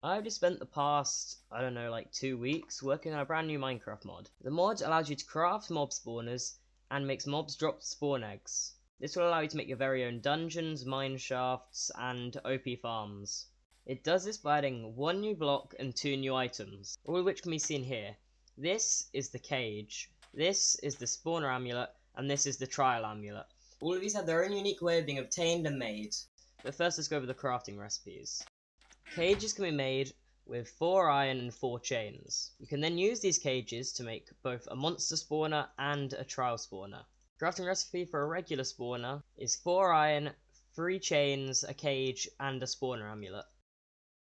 I've just spent the past, I don't know, like 2 weeks working on a brand new Minecraft mod. The mod allows you to craft mob spawners and makes mobs drop spawn eggs. This will allow you to make your very own dungeons, mine shafts, and OP farms. It does this by adding 1 new block and 2 new items, all of which can be seen here. This is the cage, this is the spawner amulet, and this is the trial amulet. All of these have their own unique way of being obtained and made. But first let's go over the crafting recipes. Cages can be made with 4 iron and 4 chains. You can then use these cages to make both a monster spawner and a trial spawner. Crafting recipe for a regular spawner is 4 iron, 3 chains, a cage, and a spawner amulet.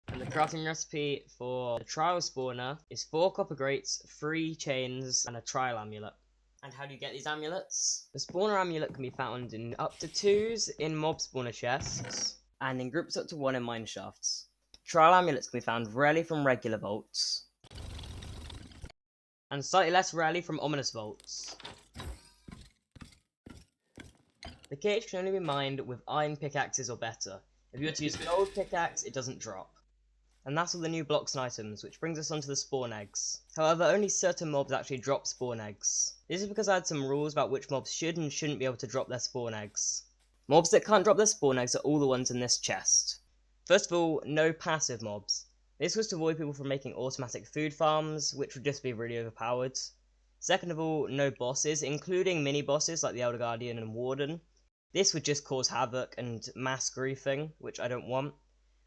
And the crafting recipe for the trial spawner is 4 copper grates, 3 chains, and a trial amulet. And how do you get these amulets? The spawner amulet can be found in up to 2s in mob spawner chests, and in groups up to 1 in mine shafts. Trial amulets can be found rarely from regular vaults, and slightly less rarely from ominous vaults. The cage can only be mined with iron pickaxes or better. If you were to use a gold pickaxe, it doesn't drop. And that's all the new blocks and items, which brings us onto the spawn eggs. However, only certain mobs actually drop spawn eggs. This is because I had some rules about which mobs should and shouldn't be able to drop their spawn eggs. Mobs that can't drop their spawn eggs are all the ones in this chest. First of all, no passive mobs. This was to avoid people from making automatic food farms, which would just be really overpowered. Second of all, no bosses, including mini bosses like the Elder Guardian and Warden. This would just cause havoc and mass griefing, which I don't want.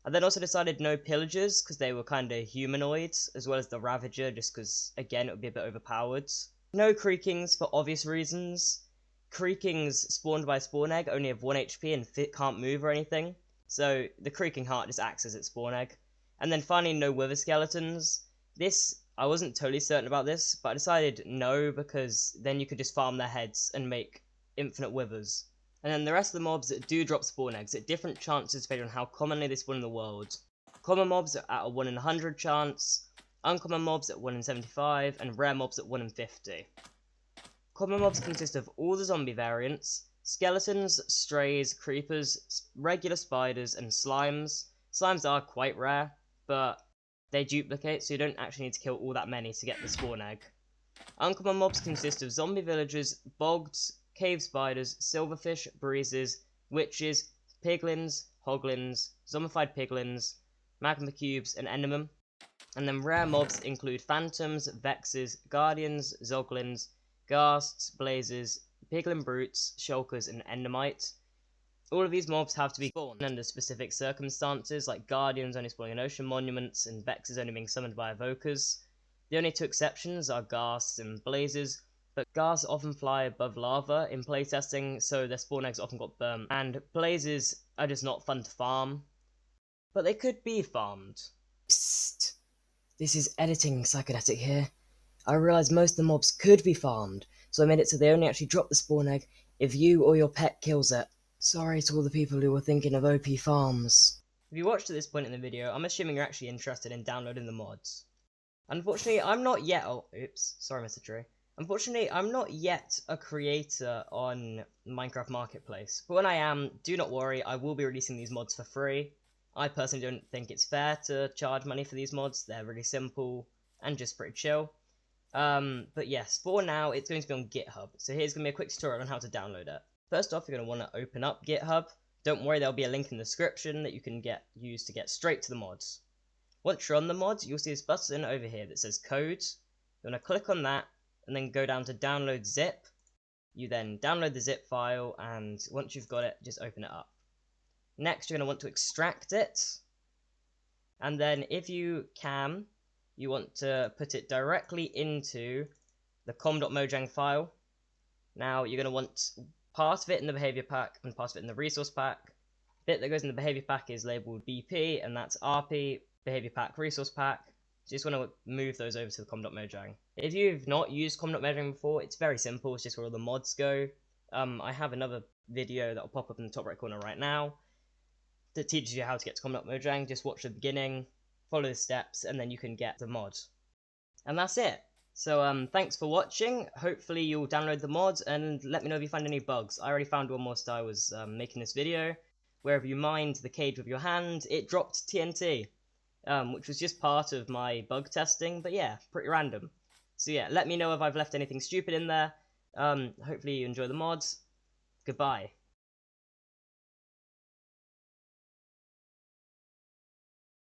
I then also decided no pillagers, because they were kinda humanoids, as well as the Ravager, just because, again, it would be a bit overpowered. No creakings, for obvious reasons. Creakings spawned by a spawn egg only have 1 HP and can't move or anything. So the creaking heart just acts as its spawn egg. And then finally, no wither skeletons. This, I wasn't totally certain about this, but I decided no, because then you could just farm their heads and make infinite withers. And then the rest of the mobs that do drop spawn eggs at different chances depending on how commonly they spawn in the world. Common mobs are at a 1 in 100 chance, uncommon mobs at 1 in 75, and rare mobs at 1 in 50. Common mobs consist of all the zombie variants, skeletons, strays, creepers, regular spiders, and slimes. Slimes are quite rare, but they duplicate, so you don't actually need to kill all that many to get the spawn egg. Uncommon mobs consist of zombie villagers, bogs, cave spiders, silverfish, breezes, witches, piglins, hoglins, zombified piglins, magma cubes, and endermen. And then rare mobs include phantoms, vexes, guardians, zoglins, ghasts, blazes, piglin brutes, shulkers, and endermites. All of these mobs have to be spawned under specific circumstances, like guardians only spawning in ocean monuments, and vexes only being summoned by evokers. The only 2 exceptions are ghasts and blazes, but ghasts often fly above lava in playtesting, so their spawn eggs often got burnt, and blazes are just not fun to farm. But they could be farmed. Psst! This is editing psychodetic here. I realised most of the mobs could be farmed, so I made it so they only actually drop the spawn egg if you or your pet kills it. Sorry to all the people who were thinking of OP farms. If you watched to this point in the video, I'm assuming you're actually interested in downloading the mods. Unfortunately, I'm not yet— oh, oops, sorry Mr. Tree. Unfortunately, I'm not yet a creator on Minecraft Marketplace, but when I am, do not worry, I will be releasing these mods for free. I personally don't think it's fair to charge money for these mods, they're really simple and just pretty chill. But yes, for now, it's going to be on GitHub, so here's going to be a quick tutorial on how to download it. First off, you're going to want to open up GitHub. Don't worry, there'll be a link in the description that you can use to get straight to the mods. Once you're on the mods, you'll see this button over here that says codes. You want to click on that, and then go down to download zip. You then download the zip file, and once you've got it, just open it up. Next, you're going to want to extract it, and then if you can, you want to put it directly into the com.mojang file. Now, you're going to want part of it in the behavior pack and part of it in the resource pack. The bit that goes in the behavior pack is labeled BP, and that's RP, behavior pack, resource pack. So you just want to move those over to the com.mojang. If you've not used com.mojang before, it's very simple, it's just where all the mods go. I have another video that will pop up in the top right corner right now that teaches you how to get to com.mojang. Just watch the beginning, follow the steps, and then you can get the mod. And that's it. So thanks for watching. Hopefully you'll download the mods and let me know if you find any bugs. I already found one whilst I was making this video. Wherever you mined the cage with your hand, it dropped TNT. which was just part of my bug testing, but yeah, pretty random. So yeah, let me know if I've left anything stupid in there. Hopefully you enjoy the mods. Goodbye.